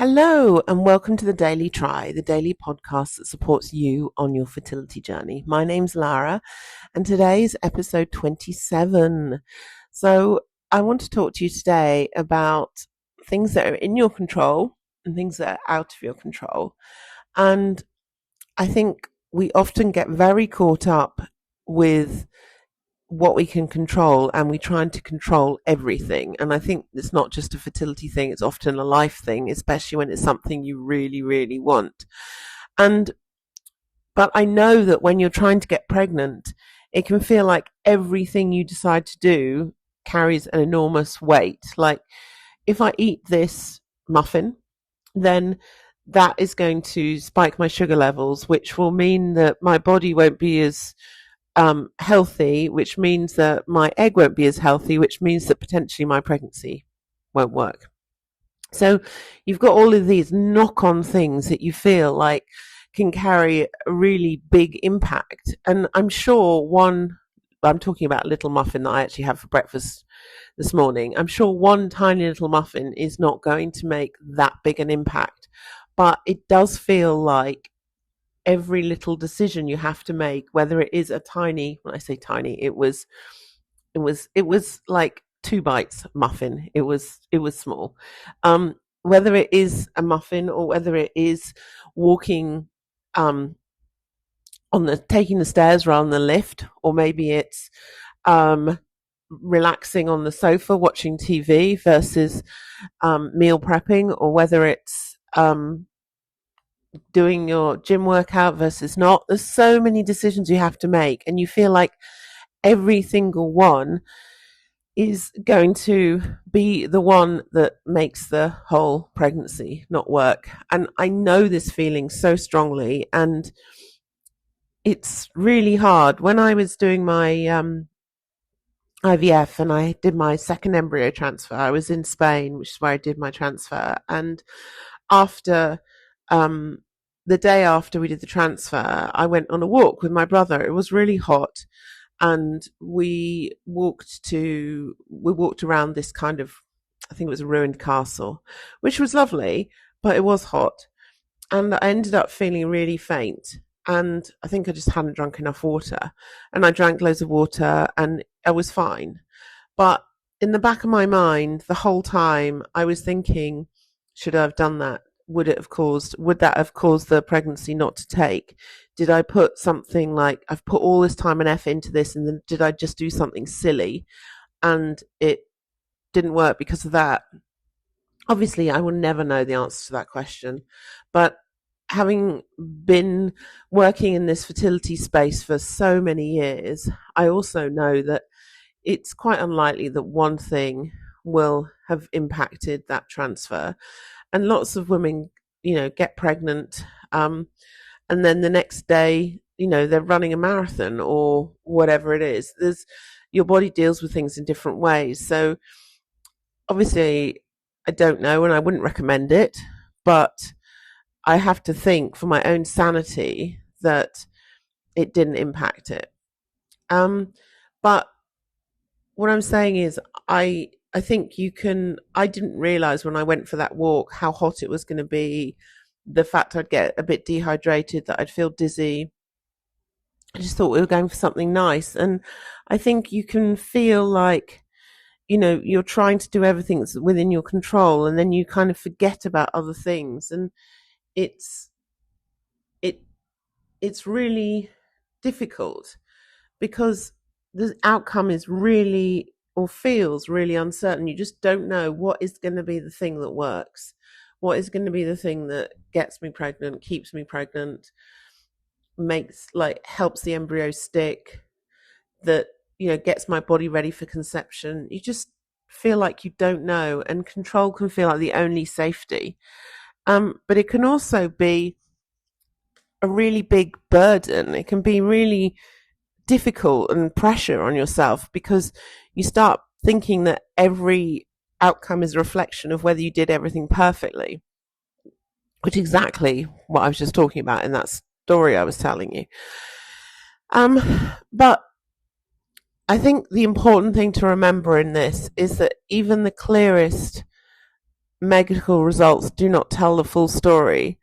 Hello, and welcome to the Daily Try, the daily podcast that supports you on your fertility journey. My name's Lara, and today's episode 27. So, I want to talk to you today about things that are in your control and things that are out of your control. And I think we often get very caught up with what we can control and we trying to control everything. And I think it's not just a fertility thing, it's often a life thing, especially when it's something you really, really want. But I know that when you're trying to get pregnant, it can feel like everything you decide to do carries an enormous weight. Like, if I eat this muffin, then that is going to spike my sugar levels, which will mean that my body won't be as healthy, which means that my egg won't be as healthy, which means that potentially my pregnancy won't work. So you've got all of these knock-on things that you feel like can carry a really big impact. And I'm sure I'm talking about a little muffin that I actually had for breakfast this morning. I'm sure one tiny little muffin is not going to make that big an impact, but it does feel like every little decision you have to make, whether it is a tiny, when I say tiny, it was like 2 bites muffin. It was small. Whether it is a muffin or whether it is walking taking the stairs rather than the lift, or maybe it's relaxing on the sofa watching TV versus meal prepping, or whether it's doing your gym workout versus not. There's so many decisions you have to make, and you feel like every single one is going to be the one that makes the whole pregnancy not work. And I know this feeling so strongly, and it's really hard. When I was doing my IVF and I did my second embryo transfer, I was in Spain, which is where I did my transfer. And after the day after we did the transfer, I went on a walk with my brother. It was really hot, and we walked around this kind of, I think it was a ruined castle, which was lovely, but it was hot. And I ended up feeling really faint. And I think I just hadn't drunk enough water. And I drank loads of water and I was fine. But in the back of my mind, the whole time, I was thinking, should I have done that? Would that have caused the pregnancy not to take? Did I put something like, I've put all this time and effort into this, and then did I just do something silly and it didn't work because of that? Obviously, I will never know the answer to that question, but having been working in this fertility space for so many years, I also know that it's quite unlikely that one thing will have impacted that transfer. And lots of women, get pregnant, and then the next day, they're running a marathon or whatever it is. Your body deals with things in different ways. So obviously, I don't know, and I wouldn't recommend it, but I have to think for my own sanity that it didn't impact it. But what I'm saying is, I think I didn't realize when I went for that walk how hot it was going to be, the fact I'd get a bit dehydrated, that I'd feel dizzy. I just thought we were going for something nice. And I think you can feel like, you're trying to do everything that's within your control, and then you kind of forget about other things. And it's, it, it's really difficult because the outcome is really, or feels really uncertain. You just don't know what is going to be the thing that works, what is going to be the thing that gets me pregnant, keeps me pregnant, helps the embryo stick, that gets my body ready for conception. You just feel like you don't know, and control can feel like the only safety. But it can also be a really big burden. It can be really difficult and pressure on yourself, because you start thinking that every outcome is a reflection of whether you did everything perfectly, which is exactly what I was just talking about in that story I was telling you. But I think the important thing to remember in this is that even the clearest medical results do not tell the full story.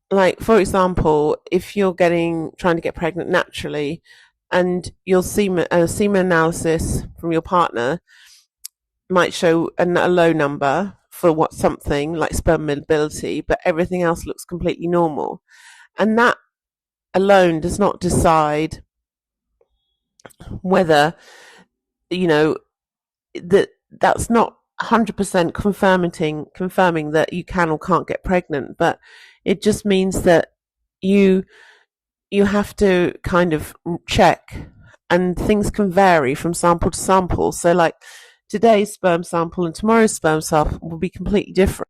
Like, for example, if you're trying to get pregnant naturally, and your semen analysis from your partner might show a low number for what something like sperm mobility, but everything else looks completely normal, and that alone does not decide whether, you know, that's not 100% confirming that you can or can't get pregnant, but it just means that you you have to kind of check, and things can vary from sample to sample. So like today's sperm sample and tomorrow's sperm sample will be completely different.